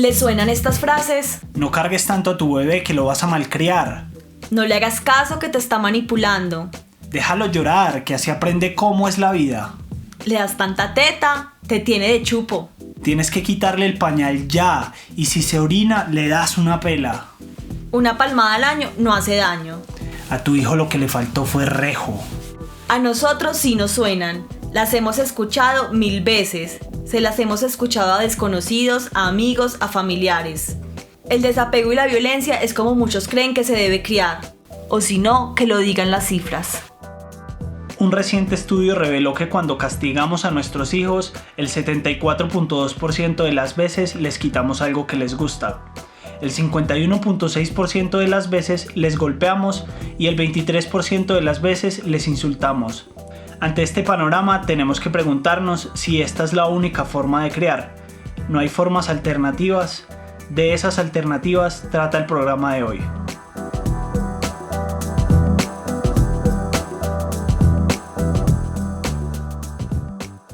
¿Le suenan estas frases? No cargues tanto a tu bebé que lo vas a malcriar. No le hagas caso que te está manipulando. Déjalo llorar, que así aprende cómo es la vida. Le das tanta teta, te tiene de chupo. Tienes que quitarle el pañal ya, y si se orina, le das una pela. Una palmada al año no hace daño. A tu hijo lo que le faltó fue rejo. A nosotros sí nos suenan. Las hemos escuchado 1000 veces. Se las hemos escuchado a desconocidos, a amigos, a familiares. El desapego y la violencia es como muchos creen que se debe criar. O si no, que lo digan las cifras. Un reciente estudio reveló que cuando castigamos a nuestros hijos, el 74.2% de las veces les quitamos algo que les gusta. El 51.6% de las veces les golpeamos y el 23% de las veces les insultamos. Ante este panorama tenemos que preguntarnos si esta es la única forma de criar. ¿No hay formas alternativas? De esas alternativas trata el programa de hoy.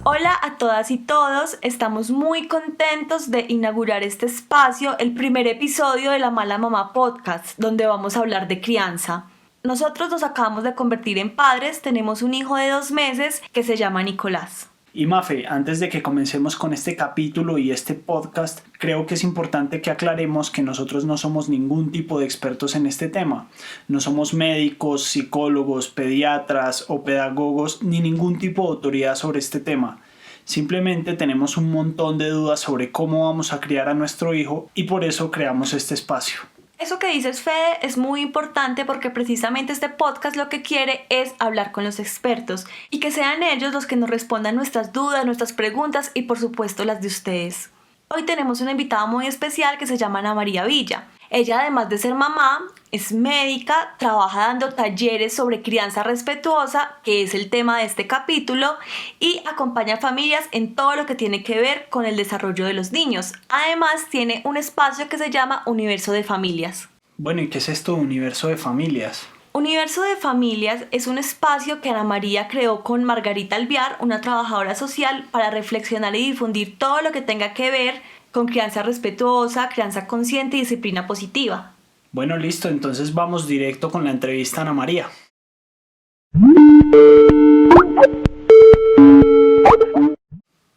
Hola a todas y todos, estamos muy contentos de inaugurar este espacio, el primer episodio de La Mala Mamá Podcast, donde vamos a hablar de crianza. Nosotros nos acabamos de convertir en padres, tenemos un hijo de 2 meses que se llama Nicolás. Y Mafe, antes de que comencemos con este capítulo y este podcast, creo que es importante que aclaremos que nosotros no somos ningún tipo de expertos en este tema. No somos médicos, psicólogos, pediatras o pedagogos, ni ningún tipo de autoridad sobre este tema. Simplemente tenemos un montón de dudas sobre cómo vamos a criar a nuestro hijo y por eso creamos este espacio. Eso que dices, Fede, es muy importante porque precisamente este podcast lo que quiere es hablar con los expertos y que sean ellos los que nos respondan nuestras dudas, nuestras preguntas y por supuesto las de ustedes. Hoy tenemos una invitada muy especial que se llama Ana María Villa. Ella, además de ser mamá, es médica, trabaja dando talleres sobre crianza respetuosa, que es el tema de este capítulo, y acompaña a familias en todo lo que tiene que ver con el desarrollo de los niños. Además, tiene un espacio que se llama Universo de Familias. Bueno, ¿y qué es esto de Universo de Familias? Universo de Familias es un espacio que Ana María creó con Margarita Alviar, una trabajadora social, para reflexionar y difundir todo lo que tenga que ver con crianza respetuosa, crianza consciente y disciplina positiva. Bueno, listo, entonces vamos directo con la entrevista a Ana María.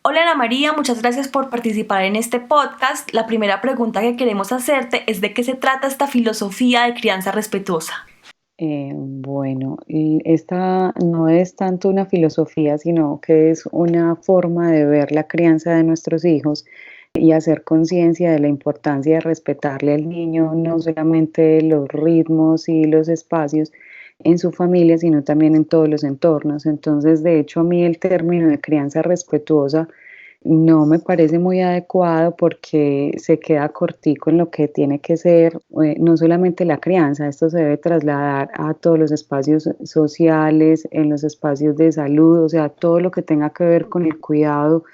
Hola Ana María, muchas gracias por participar en este podcast. La primera pregunta que queremos hacerte es ¿de qué se trata esta filosofía de crianza respetuosa? Bueno, esta no es tanto una filosofía, sino que es una forma de ver la crianza de nuestros hijos y hacer conciencia de la importancia de respetarle al niño no solamente los ritmos y los espacios en su familia, sino también en todos los entornos. Entonces, de hecho, a mí el término de crianza respetuosa no me parece muy adecuado porque se queda cortico en lo que tiene que ser no solamente la crianza, esto se debe trasladar a todos los espacios sociales, en los espacios de salud, o sea, todo lo que tenga que ver con el cuidado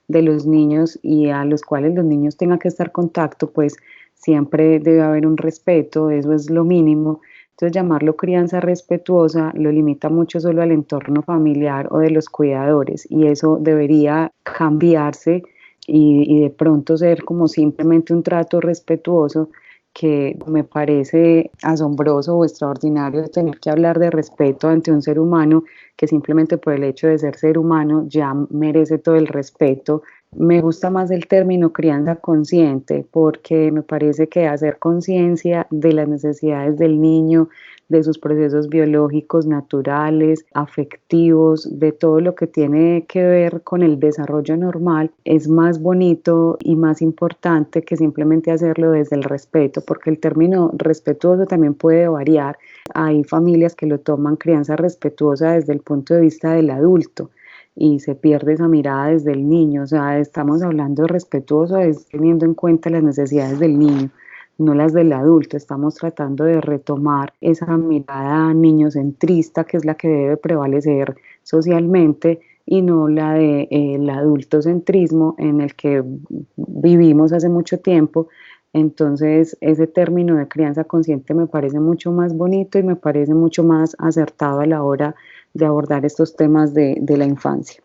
de los niños y a los cuales los niños tengan que estar en contacto, pues siempre debe haber un respeto, eso es lo mínimo. Entonces llamarlo crianza respetuosa lo limita mucho solo al entorno familiar o de los cuidadores y eso debería cambiarse y de pronto ser como simplemente un trato respetuoso, que me parece asombroso o extraordinario tener que hablar de respeto ante un ser humano que simplemente por el hecho de ser ser humano ya merece todo el respeto. Me gusta más el término crianza consciente porque me parece que hacer conciencia de las necesidades del niño, de sus procesos biológicos, naturales, afectivos, de todo lo que tiene que ver con el desarrollo normal, es más bonito y más importante que simplemente hacerlo desde el respeto, porque el término respetuoso también puede variar. Hay familias que lo toman crianza respetuosa desde el punto de vista del adulto y se pierde esa mirada desde el niño. O sea, estamos hablando de respetuoso es teniendo en cuenta las necesidades del niño, no las del adulto. Estamos tratando de retomar esa mirada niñocentrista que es la que debe prevalecer socialmente y no la del adultocentrismo en el que vivimos hace mucho tiempo. Entonces ese término de crianza consciente me parece mucho más bonito y me parece mucho más acertado a la hora de abordar estos temas de la infancia.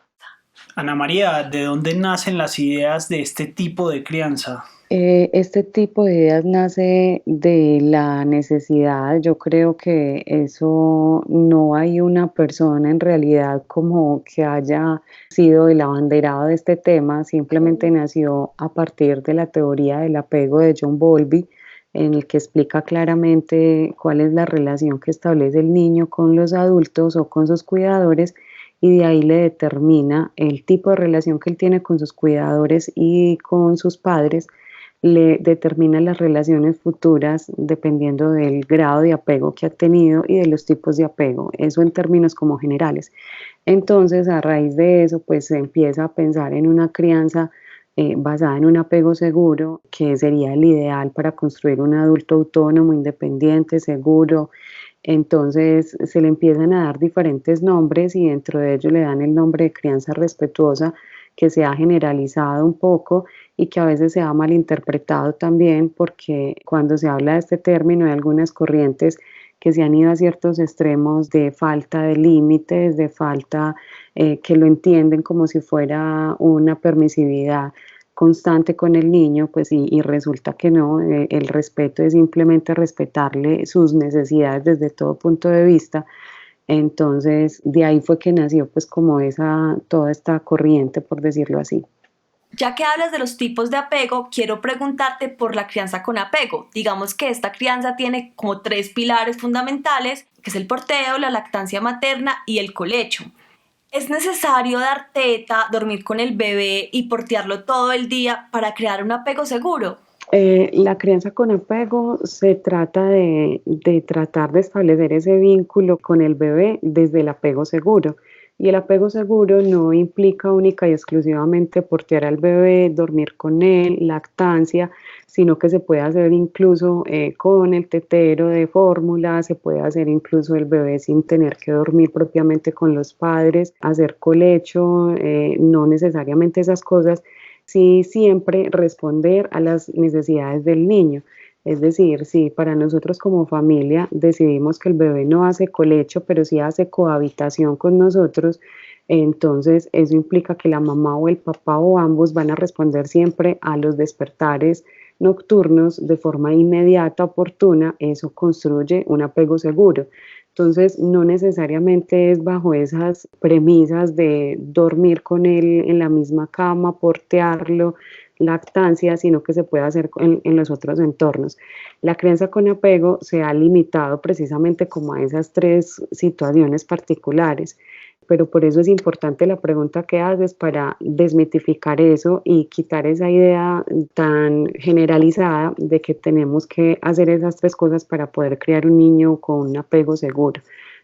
Ana María, ¿de dónde nacen las ideas de este tipo de crianza? Este tipo de ideas nace de la necesidad. Yo creo que eso no hay una persona en realidad como que haya sido el abanderado de este tema, simplemente nació a partir de la teoría del apego de John Bowlby, en el que explica claramente cuál es la relación que establece el niño con los adultos o con sus cuidadores, y de ahí le determina el tipo de relación que él tiene con sus cuidadores y con sus padres, le determina las relaciones futuras dependiendo del grado de apego que ha tenido y de los tipos de apego, eso en términos como generales. Entonces, a raíz de eso, pues se empieza a pensar en una crianza basada en un apego seguro, que sería el ideal para construir un adulto autónomo, independiente, seguro. Entonces se le empiezan a dar diferentes nombres y dentro de ellos le dan el nombre de crianza respetuosa, que se ha generalizado un poco y que a veces se ha malinterpretado también, porque cuando se habla de este término hay algunas corrientes que se han ido a ciertos extremos de falta de límites, de falta, que lo entienden como si fuera una permisividad constante con el niño, pues y resulta que no, el respeto es simplemente respetarle sus necesidades desde todo punto de vista. Entonces, de ahí fue que nació pues como toda esta corriente, por decirlo así. Ya que hablas de los tipos de apego, quiero preguntarte por la crianza con apego. Digamos que esta crianza tiene como tres pilares fundamentales, que es el porteo, la lactancia materna y el colecho. ¿Es necesario dar teta, dormir con el bebé y portearlo todo el día para crear un apego seguro? La crianza con apego se trata de tratar de establecer ese vínculo con el bebé desde el apego seguro. Y el apego seguro no implica única y exclusivamente portear al bebé, dormir con él, lactancia, sino que se puede hacer incluso con el tetero de fórmula, se puede hacer incluso el bebé sin tener que dormir propiamente con los padres, hacer colecho, no necesariamente esas cosas, sí siempre responder a las necesidades del niño. Es decir, si para nosotros como familia decidimos que el bebé no hace colecho, pero sí hace cohabitación con nosotros, entonces eso implica que la mamá o el papá o ambos van a responder siempre a los despertares nocturnos de forma inmediata, oportuna. Eso construye un apego seguro. Entonces, no necesariamente es bajo esas premisas de dormir con él en la misma cama, portearlo, lactancia, sino que se puede hacer en los otros entornos. La crianza con apego se ha limitado precisamente como a esas tres situaciones particulares, pero por eso es importante la pregunta que haces para desmitificar eso y quitar esa idea tan generalizada de que tenemos que hacer esas tres cosas para poder criar un niño con un apego seguro.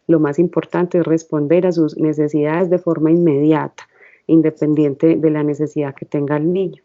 Lo más importante es responder a sus necesidades de forma inmediata, independiente de la necesidad que tenga el niño.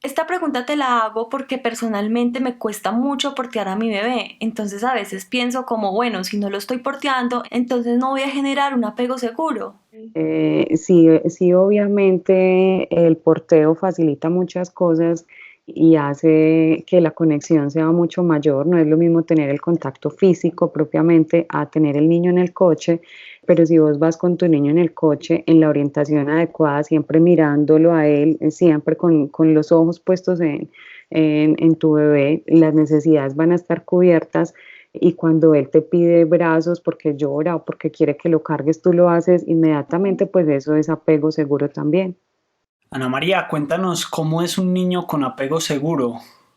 Esta pregunta te la hago porque personalmente me cuesta mucho portear a mi bebé, entonces a veces pienso como, bueno, si no lo estoy porteando, entonces no voy a generar un apego seguro. Sí, obviamente el porteo facilita muchas cosas y hace que la conexión sea mucho mayor. No es lo mismo tener el contacto físico propiamente a tener el niño en el coche, pero si vos vas con tu niño en el coche en la orientación adecuada, siempre mirándolo a él, siempre con los ojos puestos en tu bebé, las necesidades van a estar cubiertas. Y cuando él te pide brazos porque llora o porque quiere que lo cargues, tú lo haces inmediatamente, pues eso es apego seguro también. Ana María, cuéntanos cómo es un niño con apego seguro.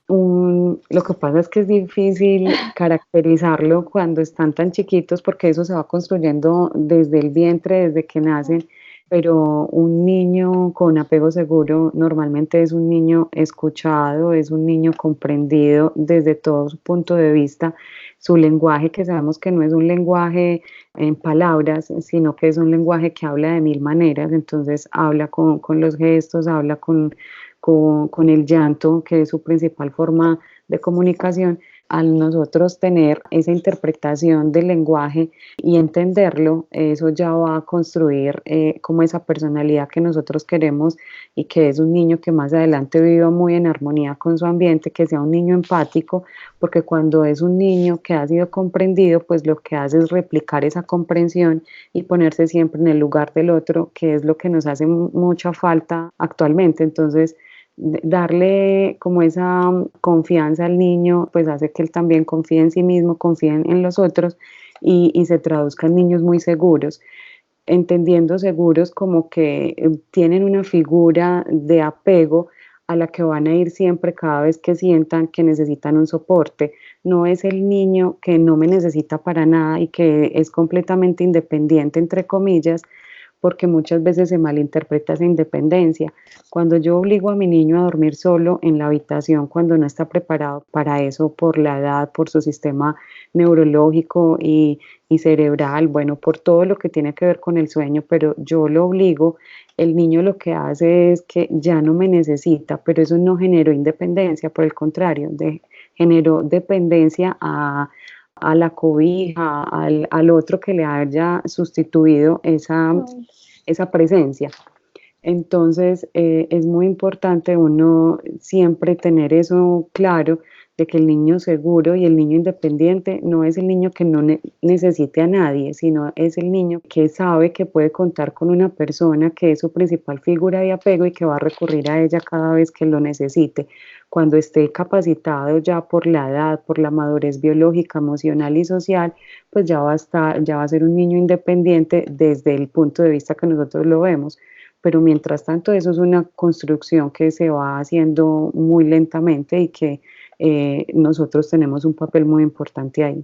Lo que pasa es que es difícil caracterizarlo cuando están tan chiquitos porque eso se va construyendo desde el vientre, desde que nacen, pero un niño con apego seguro normalmente es un niño escuchado, es un niño comprendido desde todo su punto de vista, su lenguaje, que sabemos que no es un lenguaje en palabras, sino que es un lenguaje que habla de mil maneras. Entonces habla con los gestos, habla con el llanto, que es su principal forma de comunicación. al nosotros tener esa interpretación del lenguaje y entenderlo, eso ya va a construir como esa personalidad que nosotros queremos y que es un niño que más adelante viva muy en armonía con su ambiente, que sea un niño empático, porque cuando es un niño que ha sido comprendido, pues lo que hace es replicar esa comprensión y ponerse siempre en el lugar del otro, que es lo que nos hace mucha falta actualmente. Entonces, darle como esa confianza al niño, pues hace que él también confíe en sí mismo, confíe en los otros y se traduzca en niños muy seguros, entendiendo seguros como que tienen una figura de apego a la que van a ir siempre cada vez que sientan que necesitan un soporte. No es el niño que no me necesita para nada y que es completamente independiente, entre comillas, porque muchas veces se malinterpreta esa independencia. Cuando yo obligo a mi niño a dormir solo en la habitación cuando no está preparado para eso por la edad, por su sistema neurológico y cerebral, bueno, por todo lo que tiene que ver con el sueño, pero yo lo obligo, el niño lo que hace es que ya no me necesita, pero eso no generó independencia, por el contrario, generó dependencia a la cobija, al otro que le haya sustituido esa presencia. Entonces, es muy importante uno siempre tener eso claro, de que el niño seguro y el niño independiente no es el niño que no necesite a nadie, sino es el niño que sabe que puede contar con una persona que es su principal figura de apego y que va a recurrir a ella cada vez que lo necesite. Cuando esté capacitado ya por la edad, por la madurez biológica, emocional y social, pues ya va a ser un niño independiente desde el punto de vista que nosotros lo vemos. Pero mientras tanto eso es una construcción que se va haciendo muy lentamente y que nosotros tenemos un papel muy importante ahí.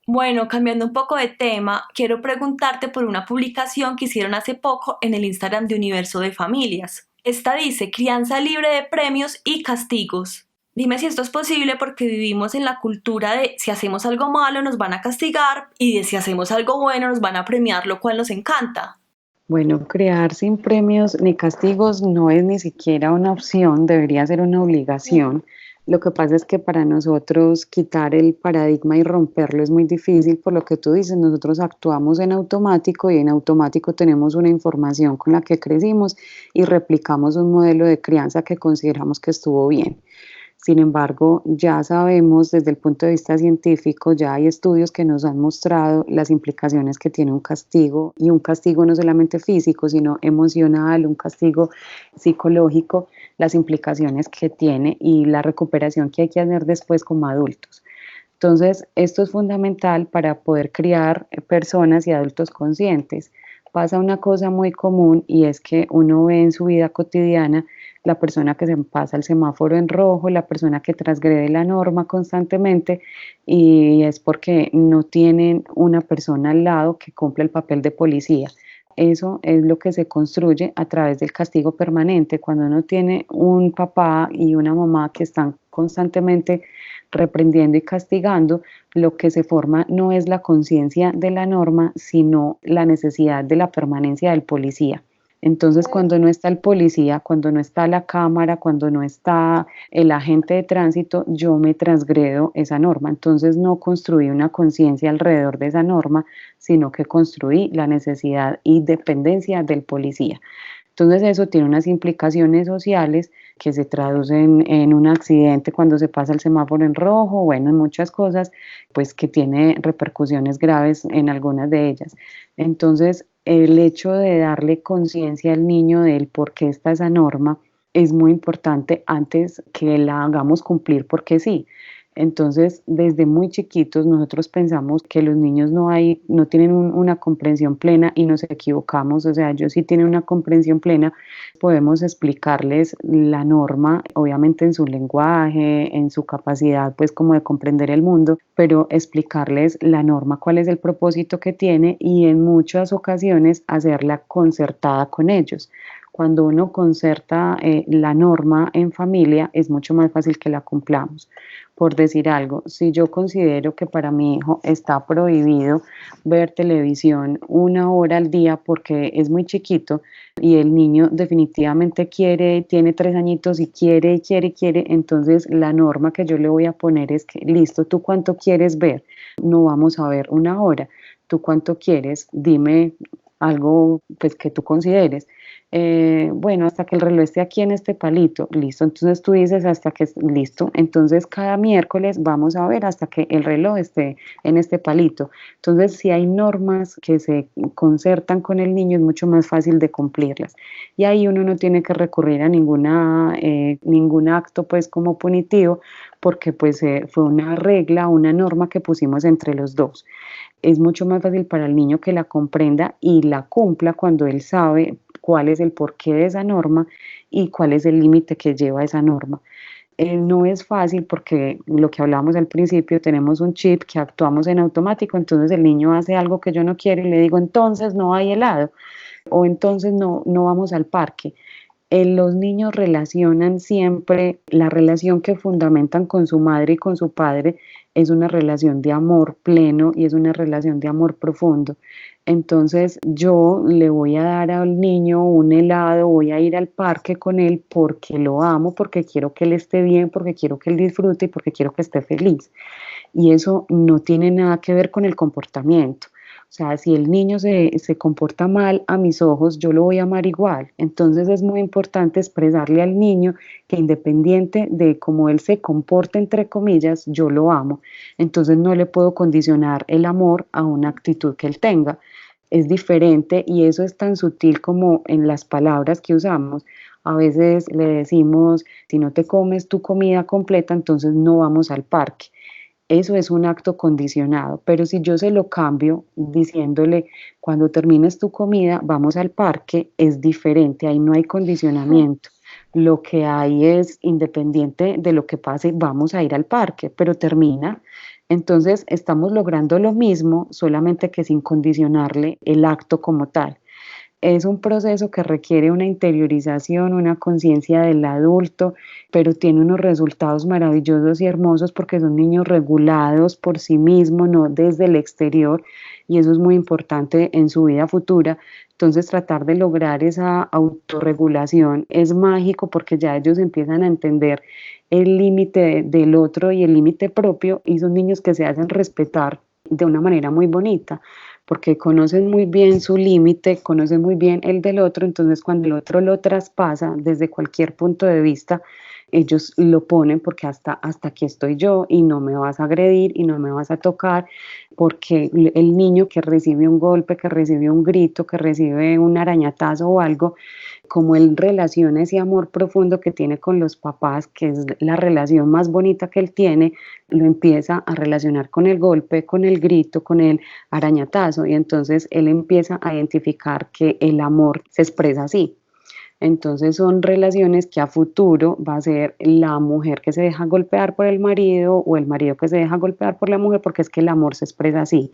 Bueno, cambiando un poco de tema, quiero preguntarte por una publicación que hicieron hace poco en el Instagram de Universo de Familias. Esta dice crianza libre de premios y castigos. Dime si esto es posible porque vivimos en la cultura de si hacemos algo malo nos van a castigar y de si hacemos algo bueno nos van a premiar, lo cual nos encanta. Bueno, crear sin premios ni castigos no es ni siquiera una opción, debería ser una obligación. Lo que pasa es que para nosotros quitar el paradigma y romperlo es muy difícil, por lo que tú dices, nosotros actuamos en automático y en automático tenemos una información con la que crecimos y replicamos un modelo de crianza que consideramos que estuvo bien. Sin embargo, ya sabemos desde el punto de vista científico, ya hay estudios que nos han mostrado las implicaciones que tiene un castigo, y un castigo no solamente físico, sino emocional, un castigo psicológico, las implicaciones que tiene y la recuperación que hay que hacer después como adultos. Entonces, esto es fundamental para poder criar personas y adultos conscientes. Pasa una cosa muy común y es que uno ve en su vida cotidiana la persona que se pasa el semáforo en rojo, la persona que transgrede la norma constantemente, y es porque no tienen una persona al lado que cumple el papel de policía. Eso es lo que se construye a través del castigo permanente. Cuando uno tiene un papá y una mamá que están constantemente reprendiendo y castigando, lo que se forma no es la conciencia de la norma, sino la necesidad de la permanencia del policía. Entonces, cuando no está el policía, cuando no está la cámara, cuando no está el agente de tránsito, yo me transgredo esa norma. Entonces, no construí una conciencia alrededor de esa norma, sino que construí la necesidad y dependencia del policía. Entonces, eso tiene unas implicaciones sociales que se traducen en un accidente cuando se pasa el semáforo en rojo, bueno, en muchas cosas, pues que tiene repercusiones graves en algunas de ellas. Entonces, el hecho de darle conciencia al niño del por qué está esa norma es muy importante antes que la hagamos cumplir porque sí. Entonces, desde muy chiquitos nosotros pensamos que los niños no tienen una comprensión plena y nos equivocamos. O sea, ellos sí tienen una comprensión plena, podemos explicarles la norma, obviamente en su lenguaje, en su capacidad pues como de comprender el mundo, pero explicarles la norma, cuál es el propósito que tiene y en muchas ocasiones hacerla concertada con ellos. Cuando uno concerta la norma en familia, es mucho más fácil que la cumplamos. Por decir algo, si yo considero que para mi hijo está prohibido ver televisión 1 hora al día porque es muy chiquito y el niño definitivamente quiere, tiene 3 añitos y quiere, entonces la norma que yo le voy a poner es que, listo, ¿tú cuánto quieres ver? No vamos a ver 1 hora. ¿Tú cuánto quieres? Dime algo pues que tú consideres. Bueno, hasta que el reloj esté aquí en este palito, listo. Entonces tú dices hasta que listo. Entonces cada miércoles vamos a ver hasta que el reloj esté en este palito. Entonces si hay normas que se concertan con el niño es mucho más fácil de cumplirlas. Y ahí uno no tiene que recurrir a ningún acto pues como punitivo porque pues fue una regla, una norma que pusimos entre los dos. Es mucho más fácil para el niño que la comprenda y la cumpla cuando él sabe cuál es el porqué de esa norma y cuál es el límite que lleva esa norma. No es fácil porque lo que hablábamos al principio, tenemos un chip que actuamos en automático, entonces el niño hace algo que yo no quiero y le digo, entonces no hay helado o entonces no vamos al parque. Los niños relacionan siempre, la relación que fundamentan con su madre y con su padre es una relación de amor pleno y es una relación de amor profundo. Entonces yo le voy a dar al niño un helado, voy a ir al parque con él porque lo amo, porque quiero que él esté bien, porque quiero que él disfrute y porque quiero que esté feliz. Y eso no tiene nada que ver con el comportamiento. O sea, si el niño se comporta mal a mis ojos, yo lo voy a amar igual. Entonces es muy importante expresarle al niño que independiente de cómo él se comporte, entre comillas, yo lo amo. Entonces no le puedo condicionar el amor a una actitud que él tenga. Es diferente y eso es tan sutil como en las palabras que usamos. A veces le decimos, si no te comes tu comida completa, entonces no vamos al parque. Eso es un acto condicionado, pero si yo se lo cambio diciéndole, cuando termines tu comida, vamos al parque, es diferente, ahí no hay condicionamiento. Lo que hay es, independiente de lo que pase, vamos a ir al parque, pero termina. Entonces, estamos logrando lo mismo, solamente que sin condicionarle el acto como tal. Es un proceso que requiere una interiorización, una conciencia del adulto, pero tiene unos resultados maravillosos y hermosos porque son niños regulados por sí mismos, no desde el exterior, y eso es muy importante en su vida futura. Entonces, tratar de lograr esa autorregulación es mágico porque ya ellos empiezan a entender el límite del otro y el límite propio, y son niños que se hacen respetar de una manera muy bonita porque conocen muy bien su límite, conocen muy bien el del otro, entonces cuando el otro lo traspasa desde cualquier punto de vista, ellos lo ponen porque hasta aquí estoy yo y no me vas a agredir y no me vas a tocar, porque el niño que recibe un golpe, que recibe un grito, que recibe un arañatazo o algo, como él relaciona ese amor profundo que tiene con los papás, que es la relación más bonita que él tiene, lo empieza a relacionar con el golpe, con el grito, con el arañatazo, y entonces él empieza a identificar que el amor se expresa así. Entonces son relaciones que a futuro va a ser la mujer que se deja golpear por el marido o el marido que se deja golpear por la mujer, porque es que el amor se expresa así.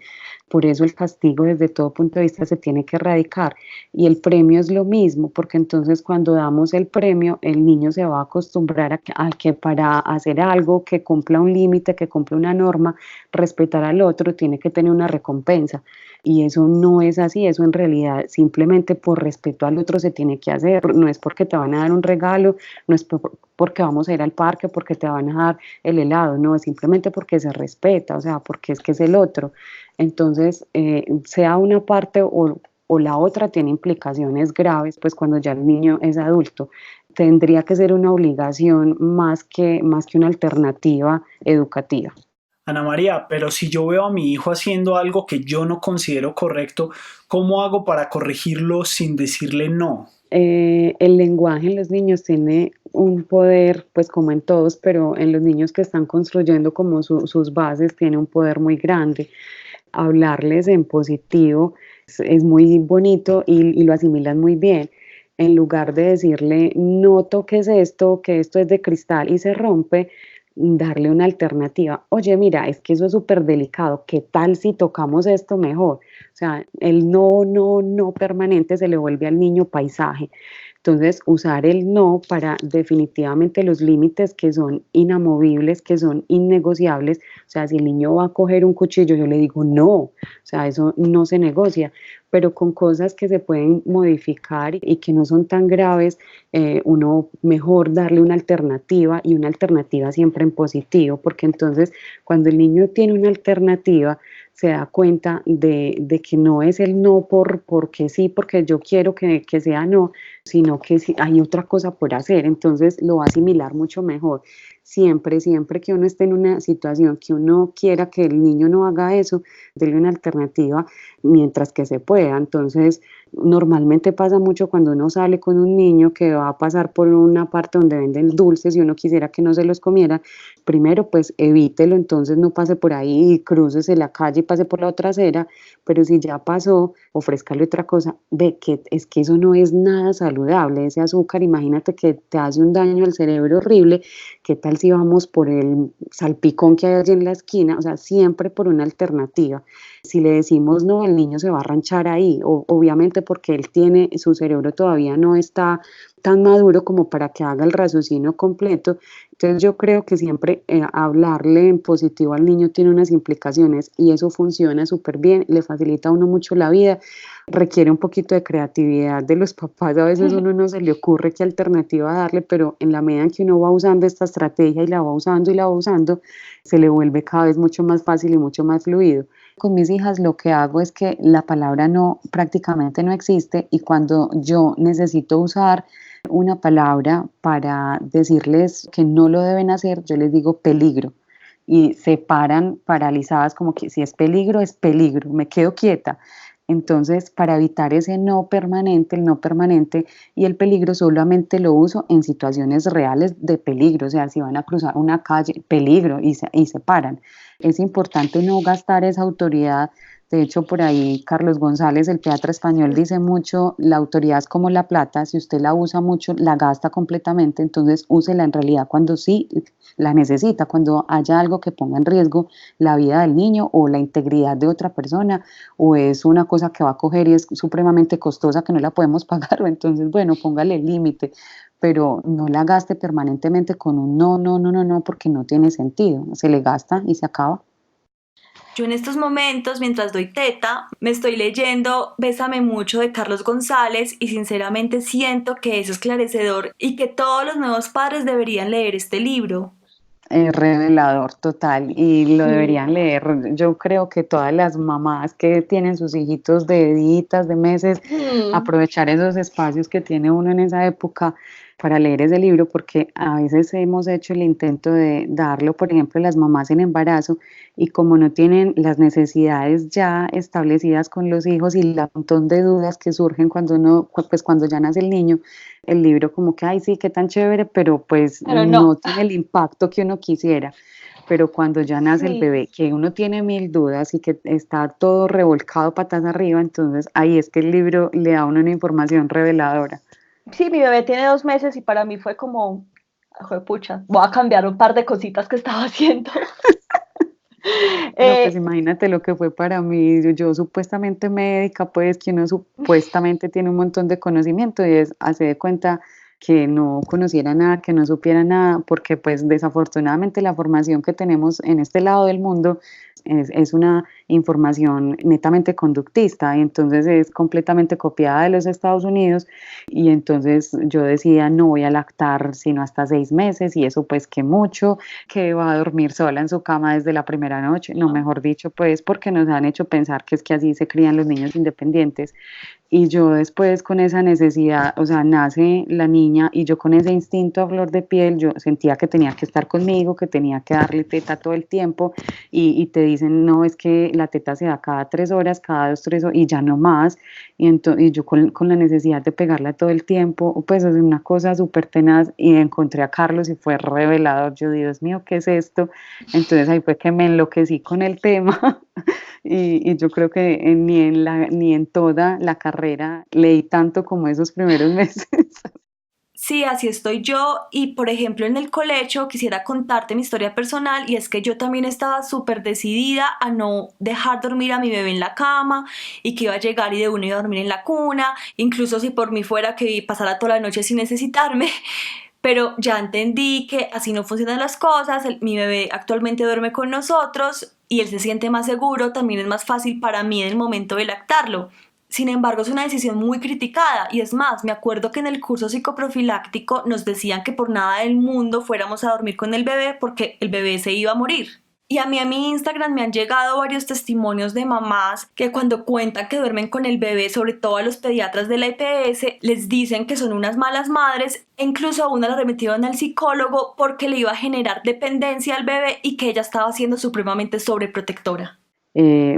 Por eso el castigo desde todo punto de vista se tiene que erradicar, y el premio es lo mismo, porque entonces cuando damos el premio el niño se va a acostumbrar a que para hacer algo que cumpla un límite, que cumpla una norma, respetar al otro, tiene que tener una recompensa. Y eso no es así, eso en realidad simplemente por respeto al otro se tiene que hacer, no es porque te van a dar un regalo, no es porque vamos a ir al parque, porque te van a dar el helado, no, es simplemente porque se respeta, o sea, porque es que es el otro. Entonces, sea una parte o la otra tiene implicaciones graves, pues cuando ya el niño es adulto. Tendría que ser una obligación más que una alternativa educativa. Ana María, pero si yo veo a mi hijo haciendo algo que yo no considero correcto, ¿cómo hago para corregirlo sin decirle no? El lenguaje en los niños tiene un poder, pues como en todos, pero en los niños que están construyendo como sus bases tiene un poder muy grande. Hablarles en positivo es muy bonito y lo asimilan muy bien. En lugar de decirle, no toques esto, que esto es de cristal y se rompe, darle una alternativa. Oye, mira, es que eso es súper delicado, ¿qué tal si tocamos esto mejor? O sea, el no, no, no permanente se le vuelve al niño paisaje. Entonces, usar el no para definitivamente los límites que son inamovibles, que son innegociables. O sea, si el niño va a coger un cuchillo, yo le digo no, o sea, eso no se negocia, pero con cosas que se pueden modificar y que no son tan graves, uno mejor darle una alternativa y una alternativa siempre en positivo, porque entonces cuando el niño tiene una alternativa, se da cuenta de que no es el no porque sí, porque yo quiero que sea no, sino que sí, hay otra cosa por hacer, entonces lo va a asimilar mucho mejor. Siempre, siempre que uno esté en una situación que uno quiera que el niño no haga eso, déle una alternativa mientras que se pueda. Entonces, normalmente pasa mucho cuando uno sale con un niño que va a pasar por una parte donde venden dulces y uno quisiera que no se los comiera. Primero, pues evítelo, entonces no pase por ahí y crucese la calle y pase por la otra acera, pero si ya pasó, ofrézcale otra cosa. Ve que es que eso no es nada saludable, ese azúcar, imagínate que te hace un daño al cerebro horrible. ¿Qué tal si vamos por el salpicón que hay allí en la esquina? O sea, siempre por una alternativa. Si le decimos no, el niño se va a ranchar ahí, obviamente porque él tiene, su cerebro todavía no está tan maduro como para que haga el raciocinio completo. Entonces yo creo que siempre hablarle en positivo al niño tiene unas implicaciones y eso funciona súper bien, le facilita a uno mucho la vida, requiere un poquito de creatividad de los papás, a veces a uno no se le ocurre qué alternativa darle, pero en la medida en que uno va usando esta estrategia y la va usando y la va usando, se le vuelve cada vez mucho más fácil y mucho más fluido. Con mis hijas lo que hago es que la palabra no prácticamente no existe y cuando yo necesito usar una palabra para decirles que no lo deben hacer, yo les digo peligro y se paran paralizadas como que si es peligro, me quedo quieta. Entonces, para evitar ese no permanente, el no permanente y el peligro solamente lo uso en situaciones reales de peligro, o sea, si van a cruzar una calle, peligro, y se paran. Es importante no gastar esa autoridad. De hecho, por ahí Carlos González, el pediatra español, dice mucho, la autoridad es como la plata, si usted la usa mucho, la gasta completamente, entonces úsela en realidad cuando sí la necesita, cuando haya algo que ponga en riesgo la vida del niño o la integridad de otra persona, o es una cosa que va a coger y es supremamente costosa que no la podemos pagar, entonces, bueno, póngale el límite, pero no la gaste permanentemente con un no, no, no, no, no, porque no tiene sentido, se le gasta y se acaba. Yo en estos momentos, mientras doy teta, me estoy leyendo Bésame mucho de Carlos González y sinceramente siento que es esclarecedor y que todos los nuevos padres deberían leer este libro. Es revelador total y lo deberían leer. Yo creo que todas las mamás que tienen sus hijitos de días, de meses, aprovechar esos espacios que tiene uno en esa época para leer ese libro, porque a veces hemos hecho el intento de darlo, por ejemplo, a las mamás en embarazo y como no tienen las necesidades ya establecidas con los hijos y el montón de dudas que surgen cuando uno, pues cuando ya nace el niño, el libro como que, ay, sí, qué tan chévere, pero pues Pero no no. tiene el impacto que uno quisiera. Pero cuando ya nace el Sí. bebé, que uno tiene mil dudas y que está todo revolcado patas arriba, entonces ahí es que el libro le da a uno una información reveladora. Sí, mi bebé tiene 2 meses y para mí fue como, pucha, voy a cambiar un par de cositas que estaba haciendo. No, pues eh, imagínate lo que fue para mí, yo supuestamente médica, pues que uno supuestamente tiene un montón de conocimiento y es hace de cuenta que no conociera nada, que no supiera nada, porque pues desafortunadamente la formación que tenemos en este lado del mundo es una información netamente conductista y entonces es completamente copiada de los Estados Unidos y entonces yo decía no voy a lactar sino hasta 6 meses y eso pues que mucho, que va a dormir sola en su cama desde la primera noche, no mejor dicho pues porque nos han hecho pensar que es que así se crían los niños independientes. Y yo después con esa necesidad, o sea, nace la niña y yo con ese instinto a flor de piel, yo sentía que tenía que estar conmigo, que tenía que darle teta todo el tiempo y te dicen, no, es que la teta se da cada 3 horas, cada 2, 3 horas y ya no más. Y yo con la necesidad de pegarla todo el tiempo, pues es una cosa súper tenaz y encontré a Carlos y fue revelador. Yo, Dios mío, ¿qué es esto? Entonces ahí fue que me enloquecí con el tema. Y yo creo que ni en toda la carrera leí tanto como esos primeros meses. Sí, así estoy yo y por ejemplo en el colecho quisiera contarte mi historia personal y es que yo también estaba súper decidida a no dejar dormir a mi bebé en la cama y que iba a llegar y de uno iba a dormir en la cuna, incluso si por mí fuera que pasara toda la noche sin necesitarme, pero ya entendí que así no funcionan las cosas, mi bebé actualmente duerme con nosotros y él se siente más seguro, también es más fácil para mí en el momento de lactarlo. Sin embargo, es una decisión muy criticada y es más, me acuerdo que en el curso psicoprofiláctico nos decían que por nada del mundo fuéramos a dormir con el bebé porque el bebé se iba a morir. Y a mí Instagram me han llegado varios testimonios de mamás que cuando cuentan que duermen con el bebé, sobre todo a los pediatras de la EPS, les dicen que son unas malas madres e incluso a una la remitieron al psicólogo porque le iba a generar dependencia al bebé y que ella estaba siendo supremamente sobreprotectora.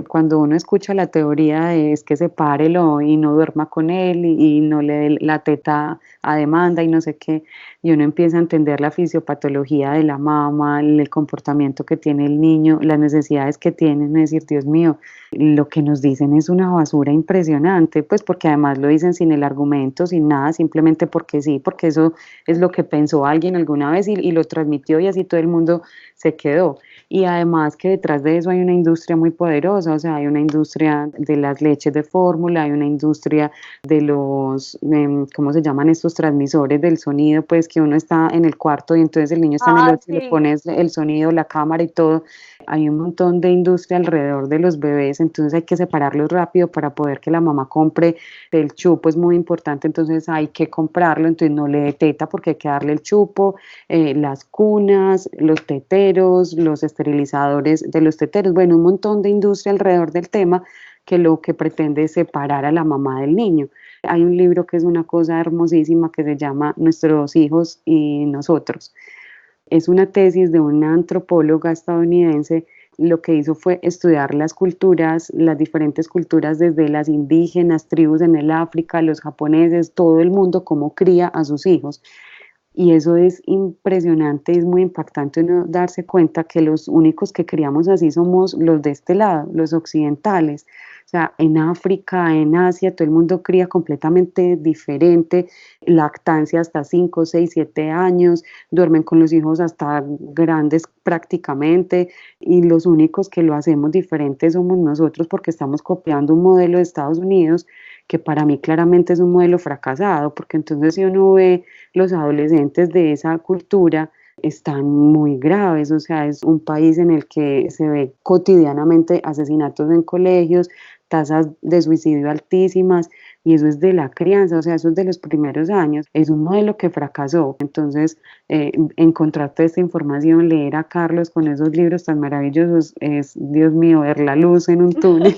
Cuando uno escucha la teoría de es que sepárelo y no duerma con él y no le dé la teta a demanda y no sé qué, y uno empieza a entender la fisiopatología de la mama, el comportamiento que tiene el niño, las necesidades que tiene, es decir, Dios mío, lo que nos dicen es una basura impresionante, pues porque además lo dicen sin el argumento, sin nada, simplemente porque sí, porque eso es lo que pensó alguien alguna vez y lo transmitió y así todo el mundo se quedó. Y además que detrás de eso hay una industria muy poderosa, o sea, hay una industria de las leches de fórmula, hay una industria de los, ¿cómo se llaman estos transmisores del sonido? Pues que uno está en el cuarto y entonces el niño está en el Ah, otro y le sí. pones el sonido, la cámara y todo. Hay un montón de industria alrededor de los bebés, entonces hay que separarlos rápido para poder que la mamá compre el chupo, es muy importante, entonces hay que comprarlo, entonces no le dé teta porque hay que darle el chupo, las cunas, los teteros, los esterilizadores de los teteros, bueno, un montón de industria alrededor del tema que lo que pretende es separar a la mamá del niño. Hay un libro que es una cosa hermosísima que se llama Nuestros hijos y nosotros. Es una tesis de una antropóloga estadounidense. Lo que hizo fue estudiar las culturas, las diferentes culturas desde las indígenas, tribus en el África, los japoneses, todo el mundo, cómo cría a sus hijos. Y eso es impresionante, es muy impactante uno darse cuenta que los únicos que criamos así somos los de este lado, los occidentales. O sea, en África, en Asia, todo el mundo cría completamente diferente, lactancia hasta 5, 6, 7 años, duermen con los hijos hasta grandes prácticamente, y los únicos que lo hacemos diferente somos nosotros porque estamos copiando un modelo de Estados Unidos que para mí claramente es un modelo fracasado, porque entonces si uno ve los adolescentes de esa cultura están muy graves, o sea, es un país en el que se ve cotidianamente asesinatos en colegios, tasas de suicidio altísimas, y eso es de la crianza, o sea, eso es de los primeros años, es un modelo que fracasó. Entonces, encontrar toda esta información, leer a Carlos con esos libros tan maravillosos, es, Dios mío, ver la luz en un túnel.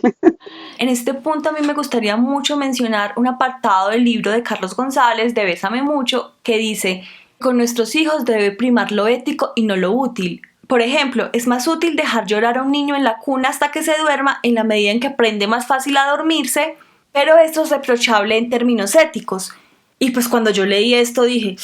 En este punto a mí me gustaría mucho mencionar un apartado del libro de Carlos González de Bésame Mucho que dice: con nuestros hijos debe primar lo ético y no lo útil. Por ejemplo, es más útil dejar llorar a un niño en la cuna hasta que se duerma en la medida en que aprende más fácil a dormirse, pero esto es reprochable en términos éticos. Y pues cuando yo leí esto dije,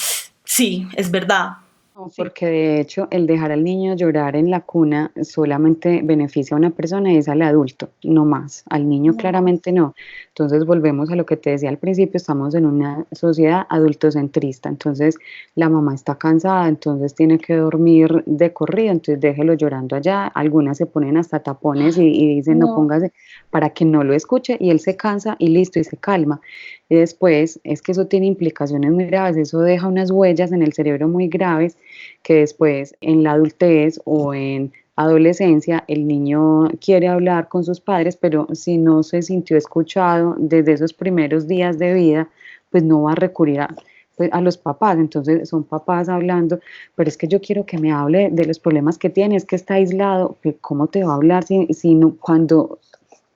sí, es verdad. No, Sí. porque de hecho el dejar al niño llorar en la cuna solamente beneficia a una persona y es al adulto, no más. Al niño No. claramente no. Entonces volvemos a lo que te decía al principio, estamos en una sociedad adultocentrista. Entonces la mamá está cansada, entonces tiene que dormir de corrido, entonces déjelo llorando allá. Algunas se ponen hasta tapones y dicen no No. póngase para que no lo escuche y él se cansa y listo y se calma. Y después es que eso tiene implicaciones muy graves, eso deja unas huellas en el cerebro muy graves que después en la adultez o en adolescencia el niño quiere hablar con sus padres, pero si no se sintió escuchado desde esos primeros días de vida, pues no va a recurrir a, pues, a los papás. Entonces son papás hablando, pero es que yo quiero que me hable de los problemas que tiene, es que está aislado, ¿cómo te va a hablar si no, cuando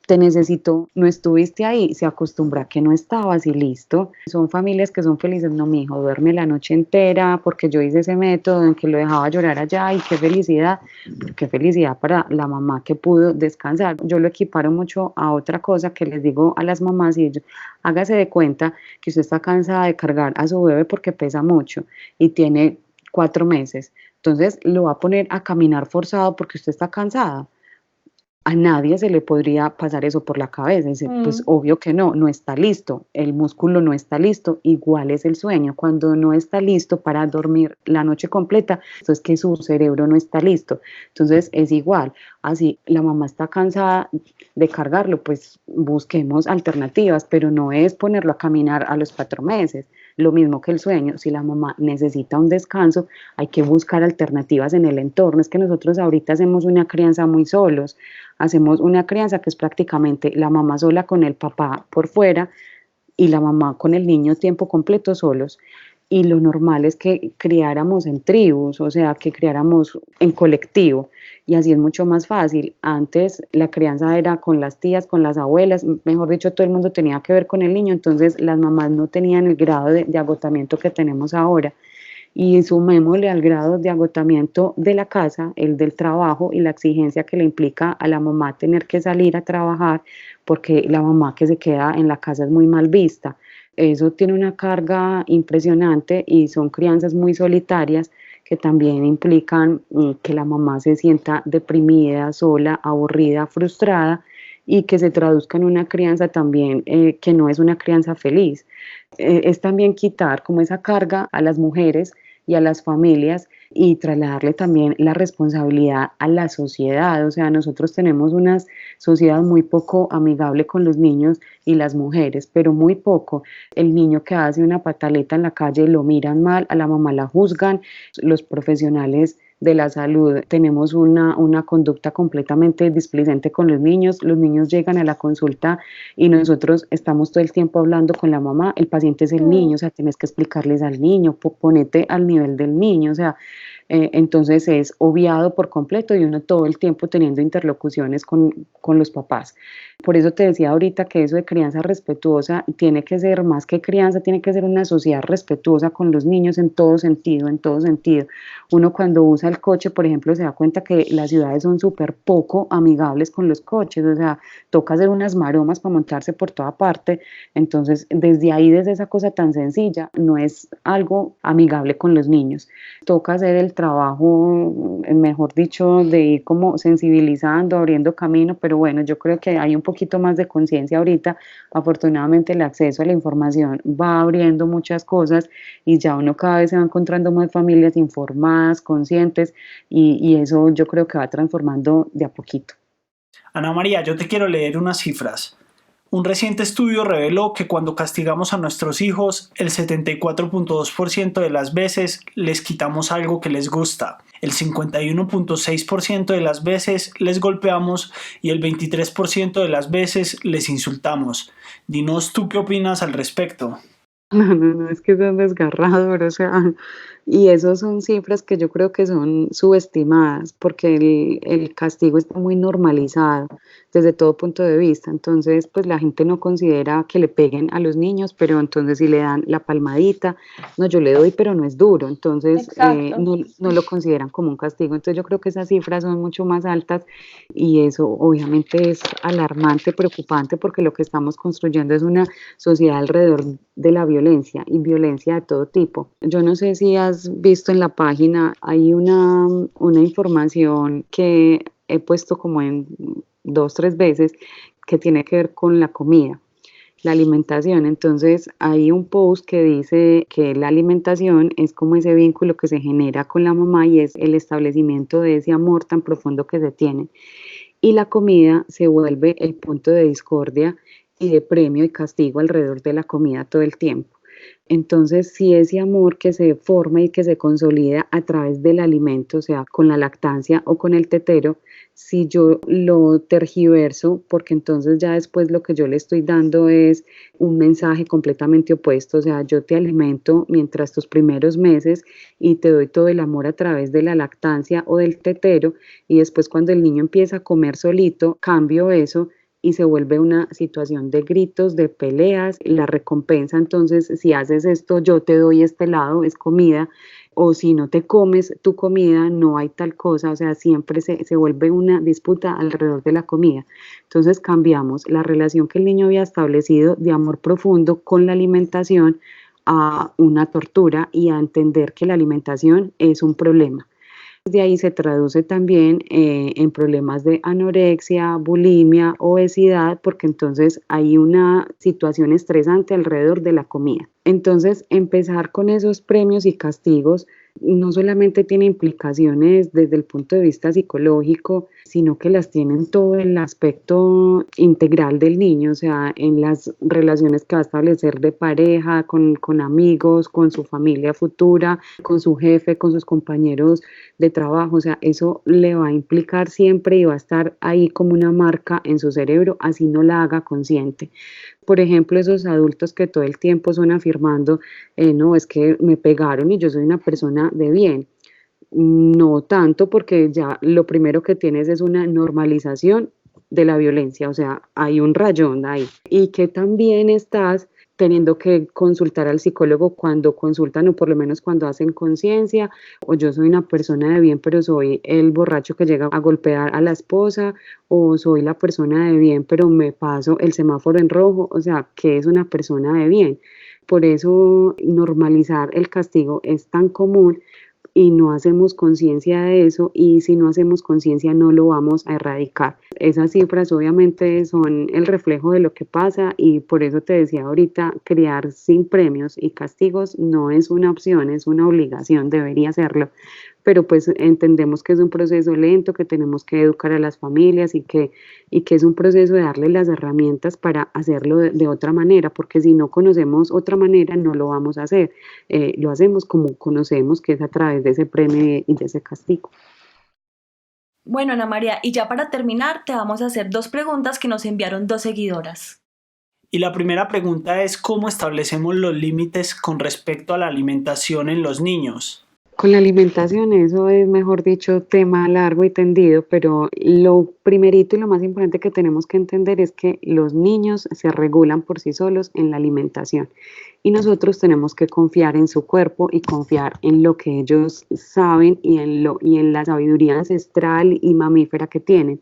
te necesito, no estuviste ahí, se acostumbra a que no estabas y listo? Son familias que son felices, no, mi hijo duerme la noche entera porque yo hice ese método en que lo dejaba llorar allá y qué felicidad para la mamá que pudo descansar. Yo lo equiparo mucho a otra cosa que les digo a las mamás y ellos, hágase de cuenta que usted está cansada de cargar a su bebé porque pesa mucho y tiene 4 meses, entonces lo va a poner a caminar forzado porque usted está cansada. A nadie se le podría pasar eso por la cabeza, dice, pues obvio que no, no está listo, el músculo no está listo, igual es el sueño, cuando no está listo para dormir la noche completa, eso es que su cerebro no está listo, entonces es igual, así la mamá está cansada de cargarlo, pues busquemos alternativas, pero no es ponerlo a caminar a los 4 meses, lo mismo que el sueño, si la mamá necesita un descanso, hay que buscar alternativas en el entorno, es que nosotros ahorita hacemos una crianza muy solos, hacemos una crianza que es prácticamente la mamá sola con el papá por fuera y la mamá con el niño tiempo completo solos. Y lo normal es que criáramos en tribus, o sea, que criáramos en colectivo y así es mucho más fácil. Antes la crianza era con las tías, con las abuelas, mejor dicho, todo el mundo tenía que ver con el niño, entonces las mamás no tenían el grado de agotamiento que tenemos ahora y sumémosle al grado de agotamiento de la casa, el del trabajo y la exigencia que le implica a la mamá tener que salir a trabajar porque la mamá que se queda en la casa es muy mal vista. Eso tiene una carga impresionante y son crianzas muy solitarias que también implican que la mamá se sienta deprimida, sola, aburrida, frustrada y que se traduzca en una crianza también que no es una crianza feliz. Es también quitar como esa carga a las mujeres y a las familias y trasladarle también la responsabilidad a la sociedad. O sea, nosotros tenemos una sociedad muy poco amigable con los niños y las mujeres, pero muy poco. El niño que hace una pataleta en la calle lo miran mal, a la mamá la juzgan, los profesionales de la salud tenemos una conducta completamente displicente con los niños llegan a la consulta y nosotros estamos todo el tiempo hablando con la mamá, el paciente es el niño, o sea, tienes que explicarles al niño, ponete al nivel del niño, o sea, entonces es obviado por completo y uno todo el tiempo teniendo interlocuciones con los papás. Por eso te decía ahorita que eso de crianza respetuosa tiene que ser más que crianza, tiene que ser una sociedad respetuosa con los niños en todo sentido, en todo sentido. Uno cuando usa el coche, por ejemplo, se da cuenta que las ciudades son súper poco amigables con los coches, o sea, toca hacer unas maromas para montarse por toda parte, entonces desde ahí, desde esa cosa tan sencilla, no es algo amigable con los niños. Toca hacer el trabajo, mejor dicho, de ir como sensibilizando, abriendo camino, pero bueno, yo creo que hay un poquito más de conciencia ahorita. Afortunadamente el acceso a la información va abriendo muchas cosas y ya uno cada vez se va encontrando más familias informadas, conscientes y eso yo creo que va transformando de a poquito. Ana María, yo te quiero leer unas cifras. Un reciente estudio reveló que cuando castigamos a nuestros hijos, el 74.2% de las veces les quitamos algo que les gusta, el 51.6% de las veces les golpeamos y el 23% de las veces les insultamos. Dinos tú qué opinas al respecto. No, es que son desgarrador, o sea, y esas son cifras que yo creo que son subestimadas, porque el castigo está muy normalizado desde todo punto de vista, entonces pues la gente no considera que le peguen a los niños, pero entonces si le dan la palmadita, no, yo le doy, pero no es duro, entonces no lo consideran como un castigo, entonces yo creo que esas cifras son mucho más altas y eso obviamente es alarmante, preocupante, porque lo que estamos construyendo es una sociedad alrededor de la violencia y violencia de todo tipo. Yo no sé si has visto en la página, hay una información que he puesto como en 2, 3 veces que tiene que ver con la comida, la alimentación. Entonces hay un post que dice que la alimentación es como ese vínculo que se genera con la mamá y es el establecimiento de ese amor tan profundo que se tiene. Y la comida se vuelve el punto de discordia y de premio y castigo alrededor de la comida todo el tiempo. Entonces, si ese amor que se forma y que se consolida a través del alimento, o sea, con la lactancia o con el tetero, si yo lo tergiverso, porque entonces ya después lo que yo le estoy dando es un mensaje completamente opuesto, o sea, yo te alimento mientras tus primeros meses y te doy todo el amor a través de la lactancia o del tetero, y después cuando el niño empieza a comer solito, cambio eso y se vuelve una situación de gritos, de peleas, la recompensa, entonces si haces esto, yo te doy este lado, es comida, o si no te comes tu comida, no hay tal cosa, o sea, siempre se vuelve una disputa alrededor de la comida. Entonces cambiamos la relación que el niño había establecido de amor profundo con la alimentación a una tortura y a entender que la alimentación es un problema. De ahí se traduce también en problemas de anorexia, bulimia, obesidad, porque entonces hay una situación estresante alrededor de la comida. Entonces, empezar con esos premios y castigos no solamente tiene implicaciones desde el punto de vista psicológico, sino que las tiene en todo el aspecto integral del niño, o sea, en las relaciones que va a establecer de pareja, con amigos, con su familia futura, con su jefe, con sus compañeros de trabajo, o sea, eso le va a implicar siempre y va a estar ahí como una marca en su cerebro, así no la haga consciente. Por ejemplo, esos adultos que todo el tiempo son afirmando, no, es que me pegaron y yo soy una persona de bien. No tanto, porque ya lo primero que tienes es una normalización de la violencia, o sea, hay un rayón ahí. Y que también estás teniendo que consultar al psicólogo cuando consultan o por lo menos cuando hacen conciencia, o yo soy una persona de bien, pero soy el borracho que llega a golpear a la esposa, o soy la persona de bien, pero me paso el semáforo en rojo, o sea, ¿qué es una persona de bien? Por eso normalizar el castigo es tan común y no hacemos conciencia de eso, y si no hacemos conciencia no lo vamos a erradicar. Esas cifras obviamente son el reflejo de lo que pasa, y por eso te decía ahorita, criar sin premios y castigos no es una opción, es una obligación, debería serlo, pero pues entendemos que es un proceso lento, que tenemos que educar a las familias, y que es un proceso de darle las herramientas para hacerlo de otra manera, porque si no conocemos otra manera no lo vamos a hacer. Lo hacemos como conocemos, que es a través de ese premio y de ese castigo. Bueno, Ana María, y ya para terminar, te vamos a hacer 2 preguntas que nos enviaron 2 seguidoras. Y la primera pregunta es ¿cómo establecemos los límites con respecto a la alimentación en los niños? Con la alimentación, eso es, mejor dicho, tema largo y tendido, pero lo primerito y lo más importante que tenemos que entender es que los niños se regulan por sí solos en la alimentación, y nosotros tenemos que confiar en su cuerpo y confiar en lo que ellos saben y en la sabiduría ancestral y mamífera que tienen.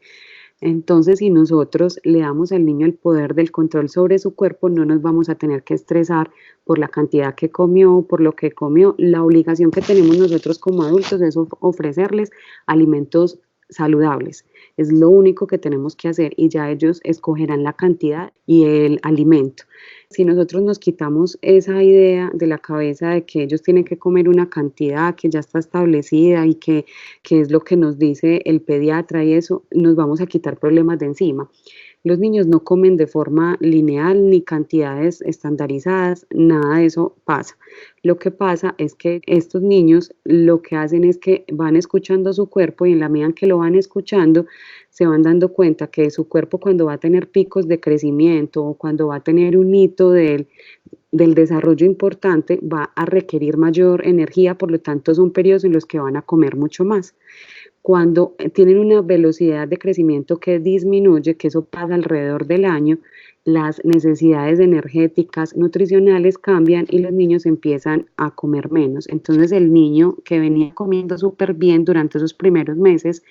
Entonces, si nosotros le damos al niño el poder del control sobre su cuerpo, no nos vamos a tener que estresar por la cantidad que comió, por lo que comió. La obligación que tenemos nosotros como adultos es ofrecerles alimentos saludables. Es lo único que tenemos que hacer, y ya ellos escogerán la cantidad y el alimento. Si nosotros nos quitamos esa idea de la cabeza de que ellos tienen que comer una cantidad que ya está establecida y que es lo que nos dice el pediatra y eso, nos vamos a quitar problemas de encima. Los niños no comen de forma lineal ni cantidades estandarizadas, nada de eso pasa. Lo que pasa es que estos niños lo que hacen es que van escuchando su cuerpo, y en la medida en que lo van escuchando, se van dando cuenta que su cuerpo, cuando va a tener picos de crecimiento o cuando va a tener un hito del desarrollo importante, va a requerir mayor energía, por lo tanto son periodos en los que van a comer mucho más. Cuando tienen una velocidad de crecimiento que disminuye, que eso pasa alrededor del año, las necesidades energéticas, nutricionales cambian y los niños empiezan a comer menos. Entonces el niño que venía comiendo súper bien durante esos primeros meses,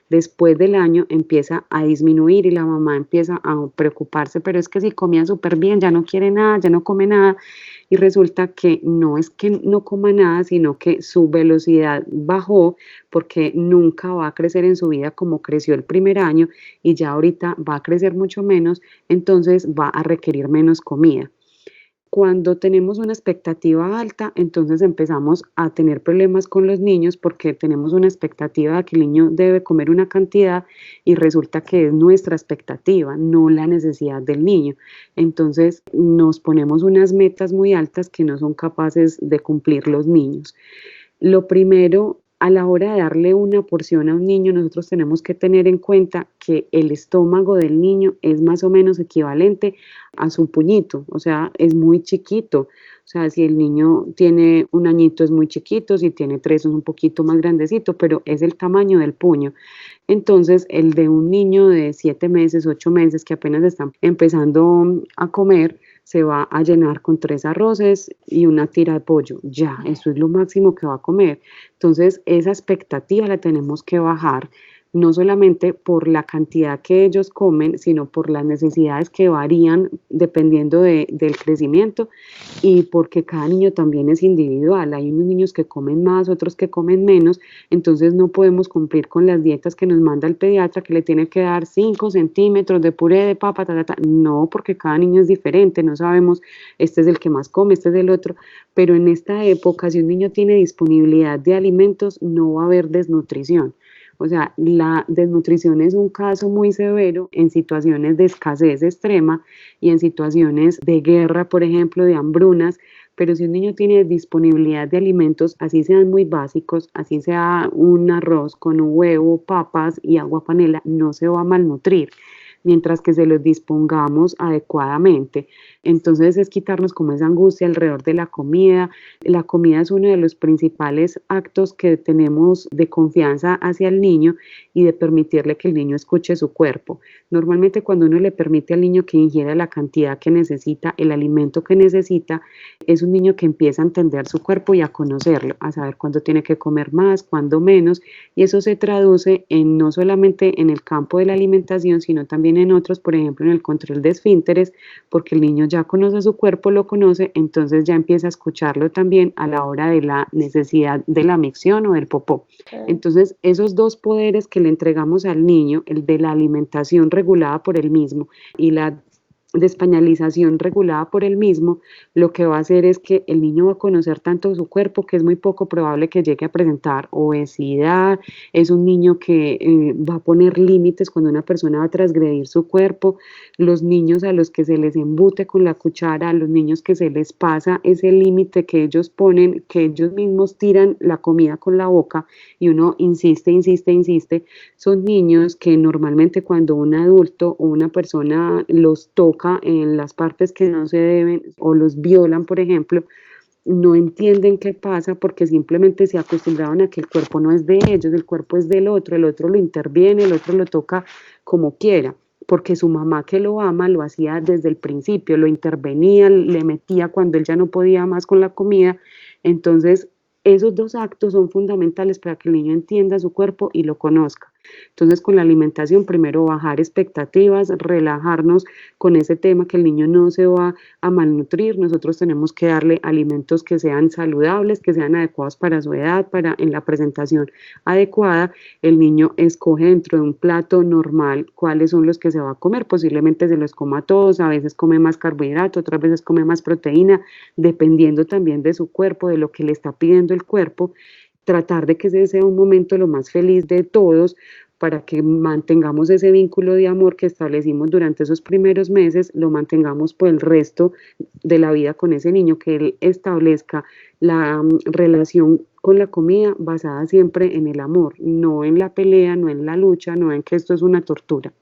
después del año empieza a disminuir y la mamá empieza a preocuparse, pero es que si comía súper bien, ya no quiere nada, ya no come nada. Y resulta que no es que no coma nada, sino que su velocidad bajó, porque nunca va a crecer en su vida como creció el primer año, y ya ahorita va a crecer mucho menos, entonces va a requerir menos comida. Cuando tenemos una expectativa alta, entonces empezamos a tener problemas con los niños, porque tenemos una expectativa de que el niño debe comer una cantidad y resulta que es nuestra expectativa, no la necesidad del niño. Entonces nos ponemos unas metas muy altas que no son capaces de cumplir los niños. Lo primero, a la hora de darle una porción a un niño, nosotros tenemos que tener en cuenta que el estómago del niño es más o menos equivalente a su puñito, o sea, es muy chiquito. O sea, si el niño tiene 1 añito es muy chiquito, si tiene 3 es un poquito más grandecito, pero es el tamaño del puño. Entonces, el de un niño de 7 meses, 8 meses, que apenas están empezando a comer, se va a llenar con 3 arroces y una tira de pollo. Ya, eso es lo máximo que va a comer. Entonces, esa expectativa la tenemos que bajar. no solamente por la cantidad que ellos comen, sino por las necesidades que varían dependiendo del crecimiento y porque cada niño también es individual. Hay unos niños que comen más, otros que comen menos, entonces no podemos cumplir con las dietas que nos manda el pediatra, que le tiene que dar 5 centímetros de puré de papa, no, porque cada niño es diferente, no sabemos, este es el que más come, este es el otro, pero en esta época, si un niño tiene disponibilidad de alimentos, no va a haber desnutrición. O sea, la desnutrición es un caso muy severo en situaciones de escasez extrema y en situaciones de guerra, por ejemplo, de hambrunas, pero si un niño tiene disponibilidad de alimentos, así sean muy básicos, así sea un arroz con un huevo, papas y agua panela, no se va a malnutrir, mientras que se los dispongamos adecuadamente. Entonces es quitarnos como esa angustia alrededor de la comida. La comida es uno de los principales actos que tenemos de confianza hacia el niño y de permitirle que el niño escuche su cuerpo. Normalmente cuando uno le permite al niño que ingiera la cantidad que necesita, el alimento que necesita, es un niño que empieza a entender su cuerpo y a conocerlo, a saber cuándo tiene que comer más, cuándo menos, y eso se traduce en no solamente en el campo de la alimentación, sino también en otros, por ejemplo, en el control de esfínteres, porque el niño ya conoce su cuerpo, lo conoce, entonces ya empieza a escucharlo también a la hora de la necesidad de la micción o del popó. Entonces, esos dos poderes que le entregamos al niño, el de la alimentación regulada por él mismo y la despañalización regulada por él mismo, lo que va a hacer es que el niño va a conocer tanto su cuerpo que es muy poco probable que llegue a presentar obesidad. Es un niño que va a poner límites cuando una persona va a transgredir su cuerpo. Los niños a los que se les embute con la cuchara, a los niños que se les pasa ese límite que ellos ponen, que ellos mismos tiran la comida con la boca y uno insiste, son niños que normalmente cuando un adulto o una persona los toca en las partes que no se deben o los violan, por ejemplo, no entienden qué pasa porque simplemente se acostumbraron a que el cuerpo no es de ellos, el cuerpo es del otro, el otro lo interviene, el otro lo toca como quiera, porque su mamá que lo ama lo hacía desde el principio, lo intervenía, le metía cuando él ya no podía más con la comida. Entonces esos dos actos son fundamentales para que el niño entienda su cuerpo y lo conozca. Entonces, con la alimentación, primero bajar expectativas, relajarnos con ese tema que el niño no se va a malnutrir. Nosotros tenemos que darle alimentos que sean saludables, que sean adecuados para su edad, para en la presentación adecuada. El niño escoge dentro de un plato normal cuáles son los que se va a comer. Posiblemente se los coma todos, a veces come más carbohidrato, otras veces come más proteína, dependiendo también de su cuerpo, de lo que le está pidiendo el cuerpo. Tratar de que ese sea un momento lo más feliz de todos para que mantengamos ese vínculo de amor que establecimos durante esos primeros meses, lo mantengamos por el resto de la vida con ese niño, que él establezca la relación con la comida basada siempre en el amor, no en la pelea, no en la lucha, no en que esto es una tortura.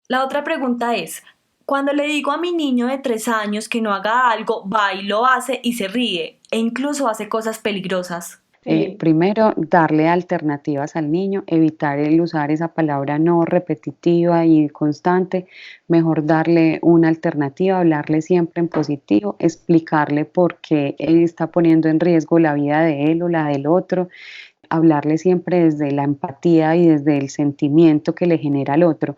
La otra pregunta es, cuando le digo a mi niño de 3 años que no haga algo, va y lo hace y se ríe e incluso hace cosas peligrosas. Primero, darle alternativas al niño, evitar el usar esa palabra no repetitiva y constante, mejor darle una alternativa, hablarle siempre en positivo, explicarle por qué él está poniendo en riesgo la vida de él o la del otro, hablarle siempre desde la empatía y desde el sentimiento que le genera al otro.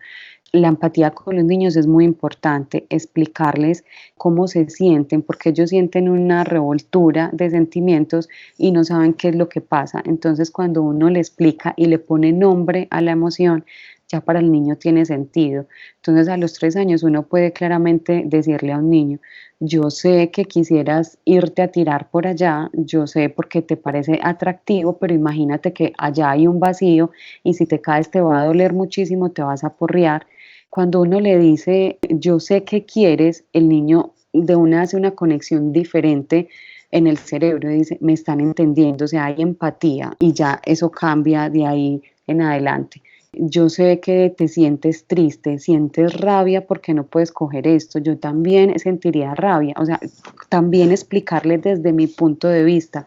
La empatía con los niños es muy importante, explicarles cómo se sienten, porque ellos sienten una revoltura de sentimientos y no saben qué es lo que pasa. Entonces, cuando uno le explica y le pone nombre a la emoción, ya para el niño tiene sentido. Entonces, a los 3 años uno puede claramente decirle a un niño, yo sé que quisieras irte a tirar por allá, yo sé porque te parece atractivo, pero imagínate que allá hay un vacío y si te caes te va a doler muchísimo, te vas a porrear. Cuando uno le dice, yo sé que quieres, el niño de una hace una conexión diferente en el cerebro y dice, me están entendiendo, o sea, hay empatía y ya eso cambia de ahí en adelante. Yo sé que te sientes triste, sientes rabia porque no puedes coger esto, yo también sentiría rabia, o sea, también explicarle desde mi punto de vista,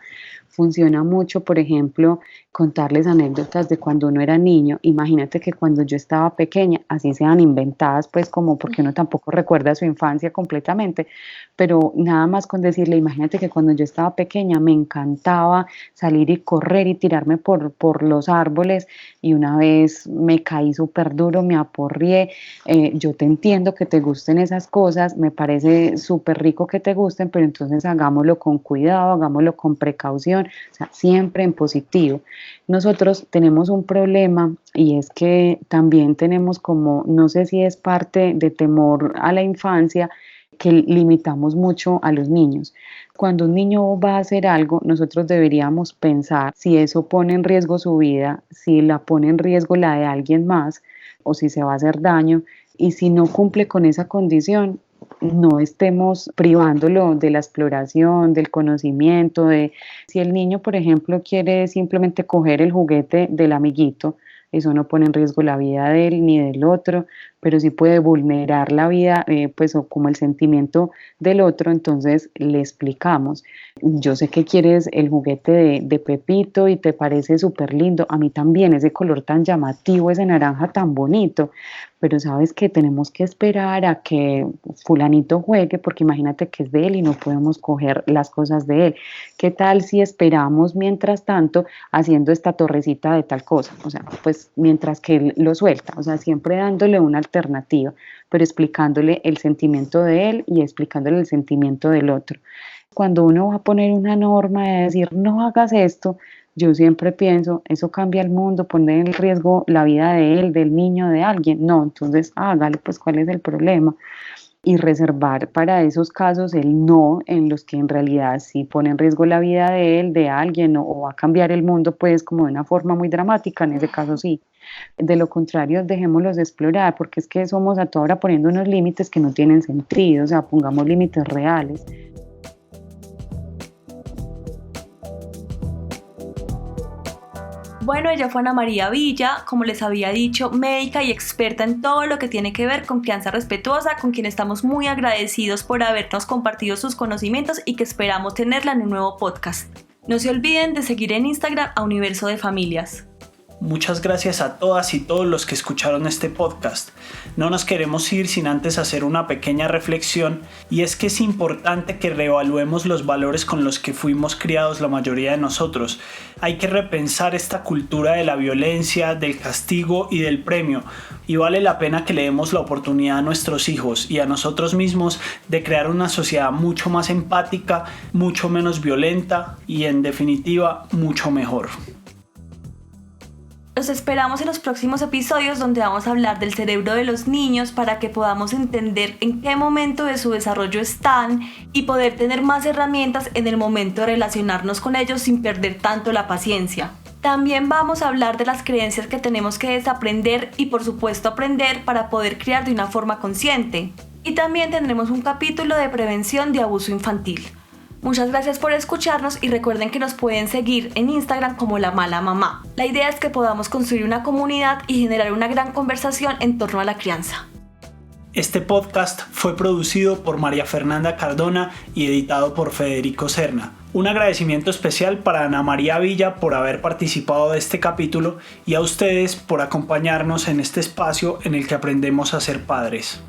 Funciona mucho, por ejemplo, contarles anécdotas de cuando uno era niño. Imagínate que cuando yo estaba pequeña, así sean inventadas, pues como porque uno tampoco recuerda su infancia completamente, pero nada más con decirle, imagínate que cuando yo estaba pequeña me encantaba salir y correr y tirarme por los árboles y una vez me caí súper duro, me aporrié. Yo te entiendo que te gusten esas cosas, me parece súper rico que te gusten, pero entonces hagámoslo con cuidado, hagámoslo con precaución, o sea, siempre en positivo. Nosotros tenemos un problema y es que también tenemos como, no sé si es parte de temor a la infancia, que limitamos mucho a los niños. Cuando un niño va a hacer algo, nosotros deberíamos pensar si eso pone en riesgo su vida, si la pone en riesgo la de alguien más o si se va a hacer daño, y si no cumple con esa condición, no estemos privándolo de la exploración, del conocimiento, de si el niño, por ejemplo, quiere simplemente coger el juguete del amiguito, eso no pone en riesgo la vida de él ni del otro, pero sí puede vulnerar la vida, pues, o como el sentimiento del otro. Entonces le explicamos, yo sé que quieres el juguete de Pepito y te parece súper lindo, a mí también, ese color tan llamativo, ese naranja tan bonito, pero sabes que tenemos que esperar a que fulanito juegue, porque imagínate que es de él y no podemos coger las cosas de él. ¿Qué tal si esperamos mientras tanto haciendo esta torrecita de tal cosa? O sea, pues mientras que él lo suelta, o sea, siempre dándole una alternativa, pero explicándole el sentimiento de él y explicándole el sentimiento del otro. Cuando uno va a poner una norma de decir no hagas esto, yo siempre pienso, eso cambia el mundo, pone en riesgo la vida de él, del niño, de alguien. No, entonces hágale, pues cuál es el problema. Y reservar para esos casos el no, en los que en realidad sí pone en riesgo la vida de él, de alguien, o va a cambiar el mundo, pues como de una forma muy dramática, en ese caso sí. De lo contrario, dejémoslos explorar, porque es que somos a toda hora poniendo unos límites que no tienen sentido, o sea, pongamos límites reales. Bueno, ella fue Ana María Villa, como les había dicho, médica y experta en todo lo que tiene que ver con crianza respetuosa, con quien estamos muy agradecidos por habernos compartido sus conocimientos y que esperamos tenerla en un nuevo podcast. No se olviden de seguir en Instagram a Universo de Familias. Muchas gracias a todas y todos los que escucharon este podcast. No nos queremos ir sin antes hacer una pequeña reflexión, y es que es importante que reevaluemos los valores con los que fuimos criados la mayoría de nosotros. Hay que repensar esta cultura de la violencia, del castigo y del premio, y vale la pena que le demos la oportunidad a nuestros hijos y a nosotros mismos de crear una sociedad mucho más empática, mucho menos violenta y, en definitiva, mucho mejor. Los esperamos en los próximos episodios, donde vamos a hablar del cerebro de los niños para que podamos entender en qué momento de su desarrollo están y poder tener más herramientas en el momento de relacionarnos con ellos sin perder tanto la paciencia. También vamos a hablar de las creencias que tenemos que desaprender y, por supuesto, aprender para poder criar de una forma consciente. Y también tendremos un capítulo de prevención de abuso infantil. Muchas gracias por escucharnos y recuerden que nos pueden seguir en Instagram como La Mala Mamá. La idea es que podamos construir una comunidad y generar una gran conversación en torno a la crianza. Este podcast fue producido por María Fernanda Cardona y editado por Federico Serna. Un agradecimiento especial para Ana María Villa por haber participado de este capítulo y a ustedes por acompañarnos en este espacio en el que aprendemos a ser padres.